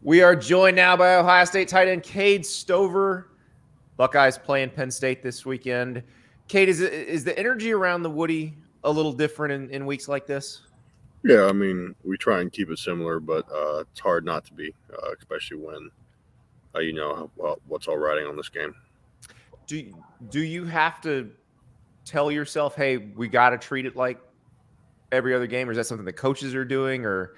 We are joined now by Ohio State tight end Cade Stover. Buckeyes playing Penn State this weekend. Cade, is the energy around the Woody a little different in weeks like this? Yeah, I mean, we try and keep it similar, but it's hard not to be, especially when what's all riding on this game. Do you have to tell yourself, hey, we got to treat it like every other game, or is that something the coaches are doing, or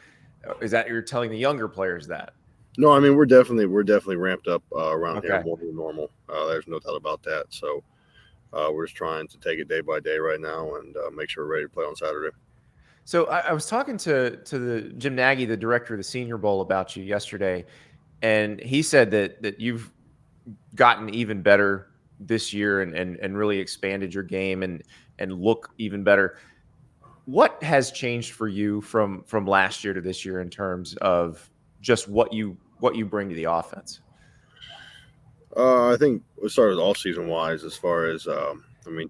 is that you're telling the younger players that? No, I mean we're definitely ramped up around here more than normal. There's no doubt about that. So we're just trying to take it day by day right now and make sure we're ready to play on Saturday. So I was talking to the Jim Nagy, the director of the Senior Bowl, about you yesterday, and he said that you've gotten even better this year and really expanded your game and look even better. What has changed for you from last year to this year in terms of just what you bring to the offense? I think we started all season wise as far as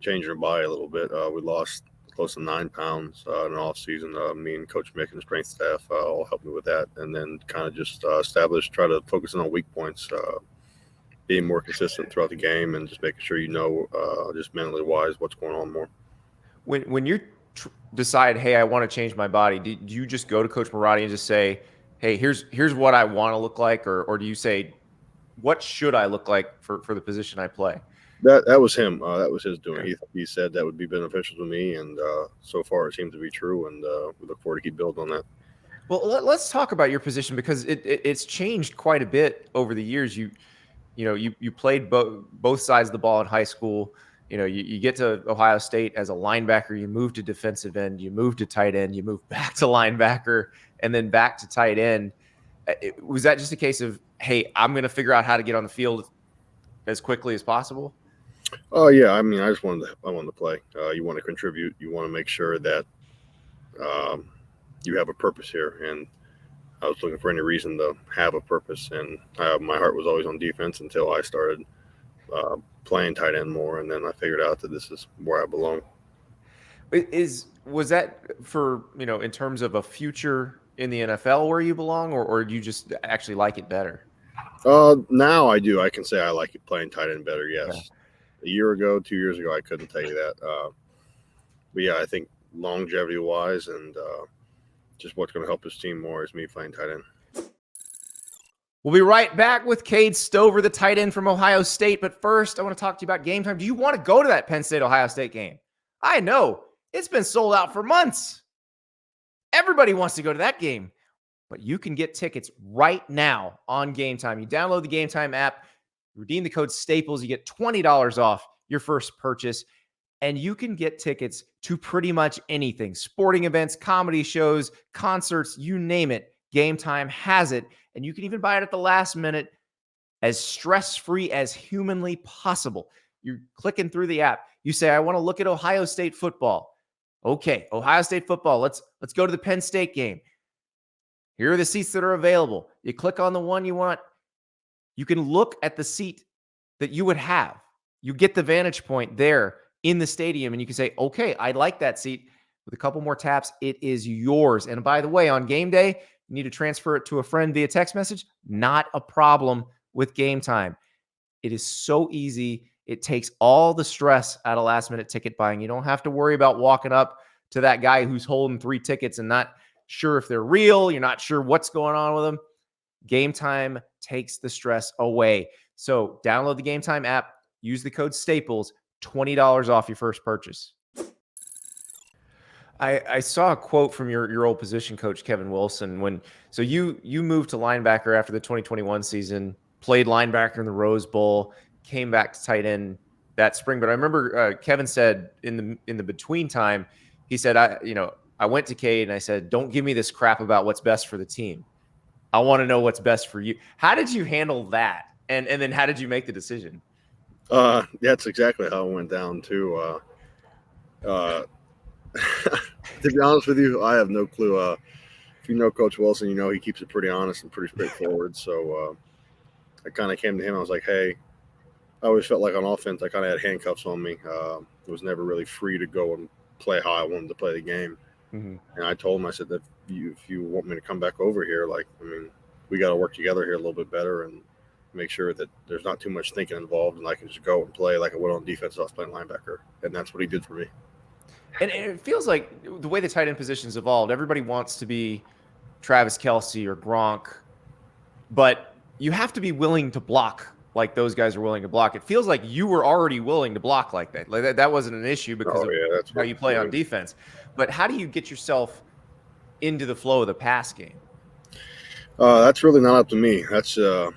changing our body a little bit. We lost close to 9 pounds in the off season. Me and Coach Mick and the strength staff all helped me with that, and then kind of just try to focus on weak points, being more consistent throughout the game, and just making sure just mentally wise what's going on more. When you decide, hey, I want to change my body, do you just go to Coach Marotti and just say, hey, here's what I want to look like, or do you say, what should I look like for the position I play? That was him. That was his doing. He said that would be beneficial to me, and so far it seems to be true. And we look forward to keep building on that. Well, let's talk about your position, because it's changed quite a bit over the years. You played both sides of the ball in high school. You get to Ohio State as a linebacker. You move to defensive end. You move to tight end. You move back to linebacker, and then back to tight end. Was that just a case of, hey, I'm going to figure out how to get on the field as quickly as possible? Oh yeah, I mean, I wanted to play. You want to contribute. You want to make sure that you have a purpose here, and I was looking for any reason to have a purpose. And my heart was always on defense until I started playing tight end more, and then I figured out that this is where I belong. Was that for in terms of a future in the NFL where you belong, or do you just actually like it better? Now I do. I can say I like it playing tight end better. Yes. Yeah. A year ago, 2 years ago, I couldn't tell you that. But yeah, I think longevity wise and just what's going to help this team more is me playing tight end. We'll be right back with Cade Stover, the tight end from Ohio State. But first, I want to talk to you about Game Time. Do you want to go to that Penn State-Ohio State game? I know. It's been sold out for months. Everybody wants to go to that game. But you can get tickets right now on Game Time. You download the Game Time app, redeem the code Staples, you get $20 off your first purchase, and you can get tickets to pretty much anything. Sporting events, comedy shows, concerts, you name it. Game Time has it, and you can even buy it at the last minute as stress-free as humanly possible. You're clicking through the app. You say, I want to look at Ohio State football. Okay, Ohio State football. Let's go to the Penn State game. Here are the seats that are available. You click on the one you want. You can look at the seat that you would have. You get the vantage point there in the stadium, and you can say, okay, I like that seat. With a couple more taps, it is yours. And by the way, on game day, you need to transfer it to a friend via text message. Not a problem with Game Time. It is so easy. It takes all the stress out of last-minute ticket buying. You don't have to worry about walking up to that guy who's holding 3 tickets and not sure if they're real. You're not sure what's going on with them. Game Time takes the stress away. So download the Game Time app, use the code Staples, $20 off your first purchase. I saw a quote from your old position coach, Kevin Wilson, so you moved to linebacker after the 2021 season, played linebacker in the Rose Bowl, came back to tight end that spring. But I remember Kevin said in the between time, he said, I went to Cade and I said, don't give me this crap about what's best for the team. I want to know what's best for you. How did you handle that? And then how did you make the decision? That's exactly how it went down too. To be honest with you, I have no clue. If you know Coach Wilson, you know he keeps it pretty honest and pretty straightforward. So I kind of came to him. I was like, hey, I always felt like on offense I kind of had handcuffs on me. It was never really free to go and play how I wanted to play the game. Mm-hmm. And I told him, I said that if you want me to come back over here, we got to work together here a little bit better and make sure that there's not too much thinking involved, and I can just go and play like I would on defense if I was playing linebacker. And that's what he did for me. And it feels like the way the tight end position's evolved, everybody wants to be Travis Kelce or Gronk, but you have to be willing to block like those guys are willing to block. It feels like you were already willing to block like that. Like that wasn't an issue because of that's how you play on defense. But how do you get yourself into the flow of the pass game? That's really not up to me. That's up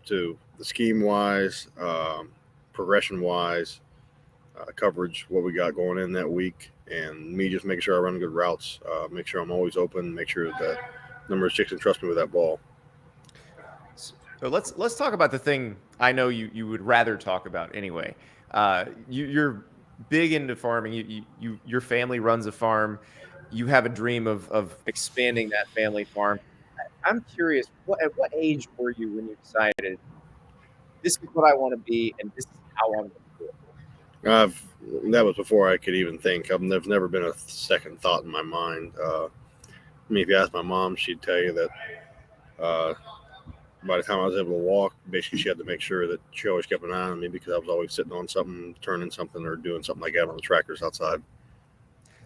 to the scheme wise, progression wise, coverage, what we got going in that week, and me just making sure I run good routes, make sure I'm always open, make sure that number 6 can trust me with that ball. So let's talk about the thing I know you would rather talk about anyway. You're big into farming. Your family runs a farm. You have a dream of expanding that family farm. I'm curious, at what age were you when you decided this is what I want to be and this is how I'm going to do it? That was before I could even think. There's never been a second thought in my mind. I mean, if you ask my mom, she'd tell you that by the time I was able to walk, basically she had to make sure that she always kept an eye on me because I was always sitting on something, turning something, or doing something like that on the tractors outside.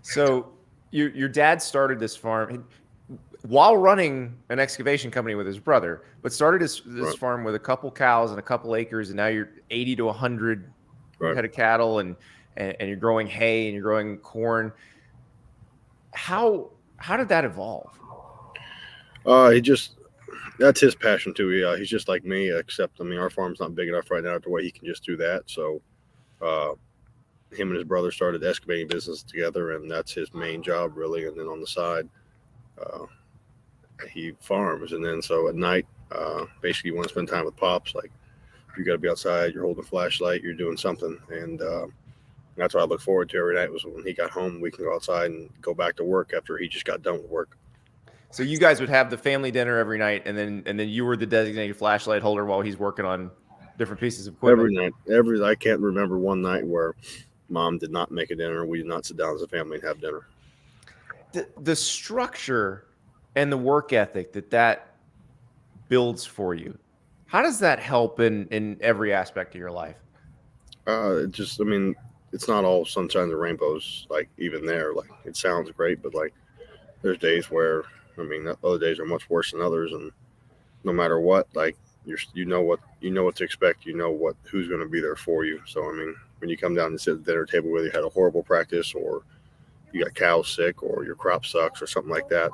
So your dad started this farm while running an excavation company with his brother, but started this farm with a couple cows and a couple acres, and now you're 80 to 100 head of cattle, and you're growing hay and you're growing corn. How did that evolve? That's his passion too. Yeah, he's just like me, except I mean, our farm's not big enough right now to where he can just do that. So, him and his brother started the excavating business together, and that's his main job really. And then on the side, he farms. And then so at night, basically, you want to spend time with pops. Like you got to be outside. You're holding a flashlight. You're doing something, and that's what I look forward to every night. Was when he got home, we can go outside and go back to work after he just got done with work. So you guys would have the family dinner every night, and then you were the designated flashlight holder while he's working on different pieces of equipment. Every night. I can't remember one night where Mom did not make a dinner. We did not sit down as a family and have dinner. The structure and the work ethic that builds for you, how does that help in every aspect of your life? It's not all sunshine and rainbows. Like even there, like it sounds great, but like there's days where. Other days are much worse than others, and no matter what, like you know what to expect. You know who's going to be there for you. So when you come down and sit at the dinner table, whether you had a horrible practice or you got cows sick or your crop sucks or something like that,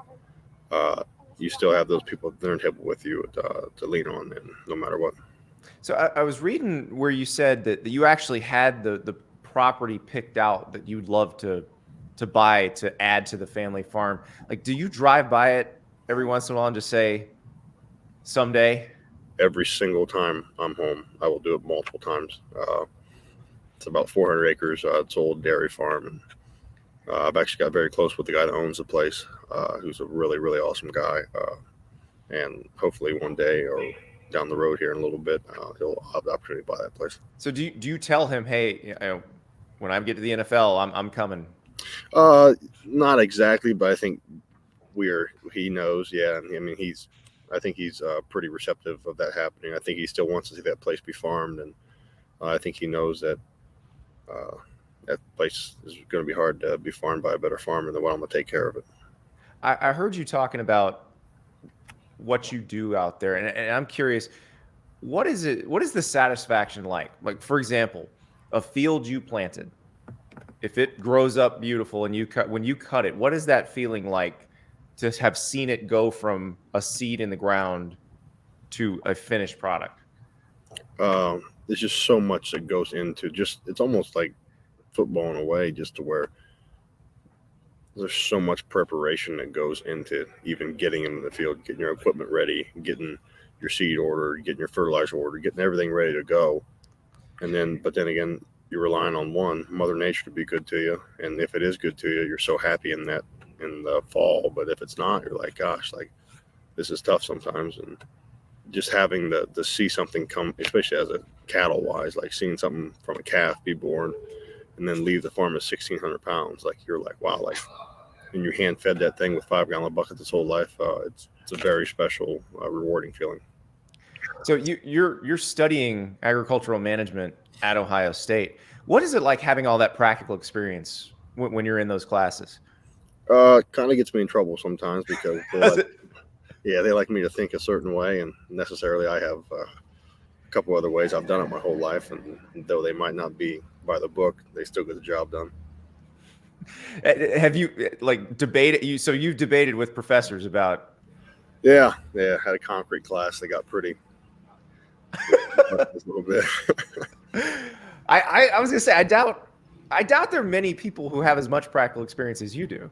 you still have those people at the dinner table with you to lean on, and no matter what. So I was reading where you said that you actually had the property picked out that you'd love to buy to add to the family farm. Like, do you drive by it every once in a while and just say, someday? Every single time I'm home, I will do it multiple times. It's about 400 acres. It's an old dairy farm. And I've actually got very close with the guy that owns the place, who's a really, really awesome guy. And hopefully one day or down the road here in a little bit, he'll have the opportunity to buy that place. So do you tell him, hey, when I get to the NFL, I'm coming? Not exactly, but I think he knows. Yeah. I think he's pretty receptive of that happening. I think he still wants to see that place be farmed. And I think he knows that, that place is going to be hard to be farmed by a better farmer than what I'm going to take care of it. I heard you talking about what you do out there. And I'm curious, what is the satisfaction like? Like, for example, a field you planted, if it grows up beautiful and when you cut it, what is that feeling like to have seen it go from a seed in the ground to a finished product? There's just so much that goes into it's almost like football in a way, just to where there's so much preparation that goes into even getting into the field, getting your equipment ready, getting your seed ordered, getting your fertilizer ordered, getting everything ready to go. But then again, you're relying on Mother Nature to be good to you. And if it is good to you, you're so happy in the fall. But if it's not, you're like, gosh, like this is tough sometimes. And just having to see something come, especially as a cattle wise, like seeing something from a calf be born and then leave the farm at 1,600 pounds. Like you're like, wow, like, and you hand fed that thing with 5-gallon buckets its whole life. It's a very special, rewarding feeling. So you're studying agricultural management at Ohio State. What is it like having all that practical experience when you're in those classes? Kind of gets me in trouble sometimes because they like me to think a certain way, and necessarily I have a couple other ways I've done it my whole life, and though they might not be by the book, they still get the job done. Have you debated? So you've debated with professors about? Yeah. Had a concrete class. They got pretty a little bit. I was gonna say I doubt there are many people who have as much practical experience as you do.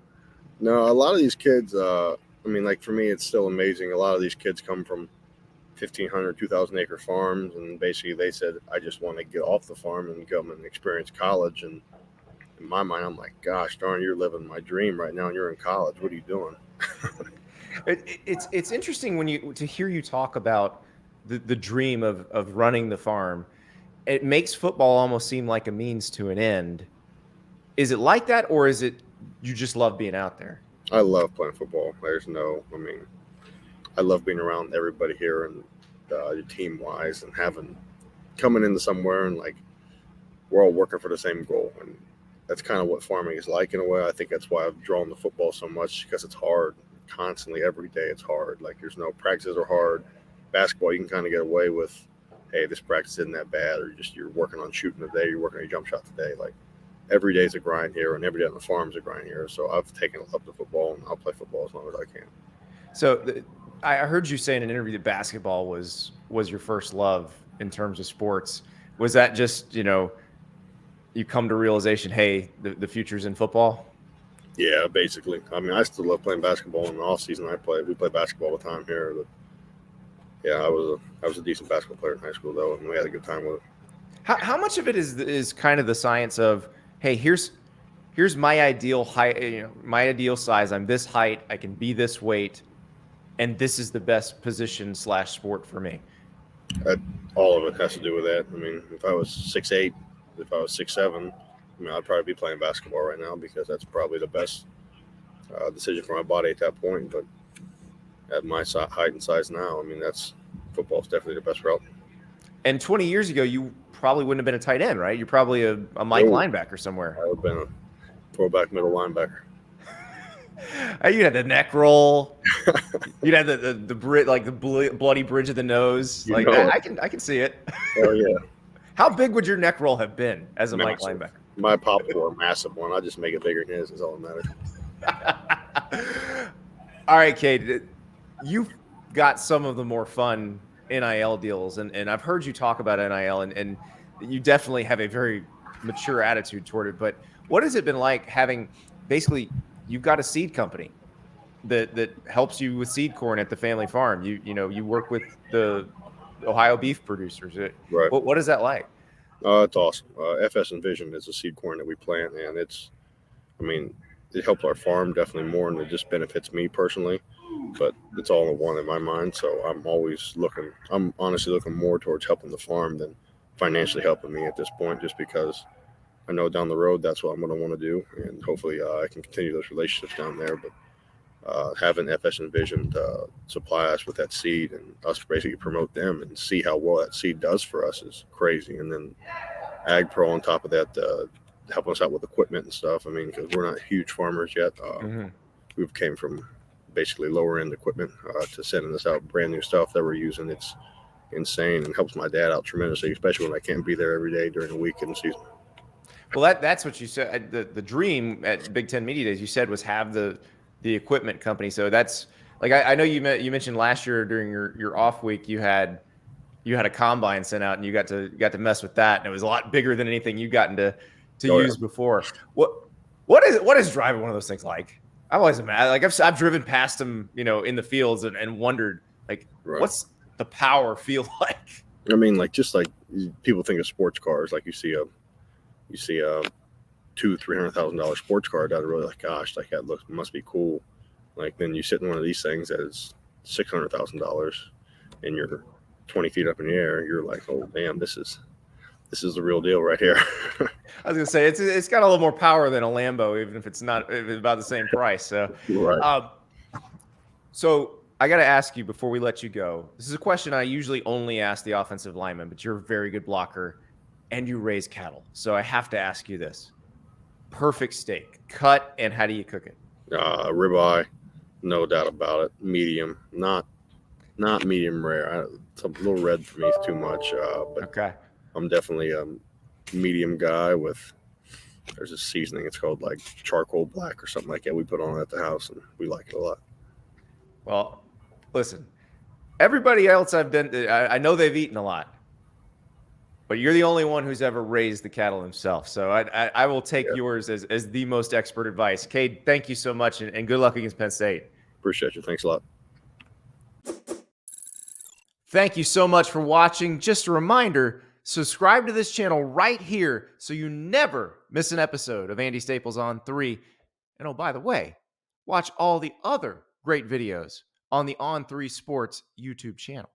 No, a lot of these kids. Like for me, it's still amazing. A lot of these kids come from 1,500, 2,000 acre farms, and basically they said, "I just want to get off the farm and come and experience college." And in my mind, I'm like, "Gosh darn, you're living my dream right now, and you're in college. What are you doing?" It's interesting to hear you talk about the dream of running the farm. It makes football almost seem like a means to an end. Is it like that, or is it you just love being out there? I love playing football. I love being around everybody here and team wise, and coming into somewhere and like we're all working for the same goal. And that's kind of what farming is like in a way. I think that's why I've drawn to football so much, because it's hard constantly. Every day it's hard. Like there's no practices are hard. Basketball, you can kind of get away with, hey, this practice isn't that bad, or you're working on shooting today, you're working on a jump shot today. Like every day's a grind here, and every day on the farm's a grind here. So I've taken up to football, and I'll play football as long as I can. So I heard you say in an interview that basketball was your first love in terms of sports. Was that just, you come to realization, hey, the future's in football? Yeah, basically. I still love playing basketball in the off season. We play basketball all the time here. But yeah, I was a decent basketball player in high school though, and we had a good time with it. How much of it is kind of the science of, hey, here's my ideal height, my ideal size. I'm this height. I can be this weight, and this is the best position / sport for me. All of it has to do with that. If I was 6'8", if I was 6'7", I'd probably be playing basketball right now, because that's probably the best decision for my body at that point. But at my height and size now, football's definitely the best route. And 20 years ago, you probably wouldn't have been a tight end, right? You're probably a Mike linebacker somewhere. I would have been a throwback middle linebacker. You had the neck roll. You'd have the bloody bridge of the nose. I can see it. Oh yeah. How big would your neck roll have been as a Mike linebacker? My pop wore a massive one. I just make it bigger than his. Is all that matters. All right, Cade. You've got some of the more fun NIL deals, and I've heard you talk about NIL, and you definitely have a very mature attitude toward it. But what has it been like having, basically, you've got a seed company that helps you with seed corn at the family farm. You work with the Ohio beef producers. Right. What is that like? It's awesome. FS Envision is a seed corn that we plant, and it helps our farm definitely more than it just benefits me personally. But it's all in one in my mind. So I'm honestly looking more towards helping the farm than financially helping me at this point, just because I know down the road that's what I'm going to want to do, and hopefully I can continue those relationships down there. But having FS Envision supply us with that seed and us basically promote them and see how well that seed does for us is crazy. And then Ag Pro on top of that, helping us out with equipment and stuff. Because we're not huge farmers yet. We came from basically lower end equipment to sending us out brand new stuff that we're using. It's insane and helps my dad out tremendously, especially when I can't be there every day during the week in the season. Well, that's what you said. The dream at Big Ten Media Days, you said, was have the equipment company. So that's like, I know you mentioned last year during your off week, you had a combine sent out and you got to mess with that, and it was a lot bigger than anything you've gotten to use before. What is driving one of those things like? I've always imagined, I've driven past them, in the fields and wondered, what's the power feel like? Just like people think of sports cars, like you see a $200,000-$300,000 sports car that are really like, gosh, like that must be cool. Like then you sit in one of these things that is $600,000 and you're 20 feet up in the air. You're like, oh damn, this is the real deal right here. I was gonna say it's got a little more power than a Lambo, even if it's about the same price. So, right. So I got to ask you before we let you go. This is a question I usually only ask the offensive lineman, but you're a very good blocker and you raise cattle. So I have to ask you this. Perfect steak, cut, and how do you cook it? Ribeye, no doubt about it. Medium, not medium rare. It's a little red for me, it's too much. But Okay. I'm definitely a medium guy with. There's a seasoning. It's called like charcoal black or something like that. We put on it at the house, and we like it a lot. Well, listen, everybody else I know they've eaten a lot, but you're the only one who's ever raised the cattle himself. So I will take yours as the most expert advice. Cade, thank you so much, and good luck against Penn State. Appreciate you. Thanks a lot. Thank you so much for watching. Just a reminder, subscribe to this channel right here so you never miss an episode of Andy Staples on 3. And oh, by the way, watch all the other great videos on the On3 Sports YouTube channel.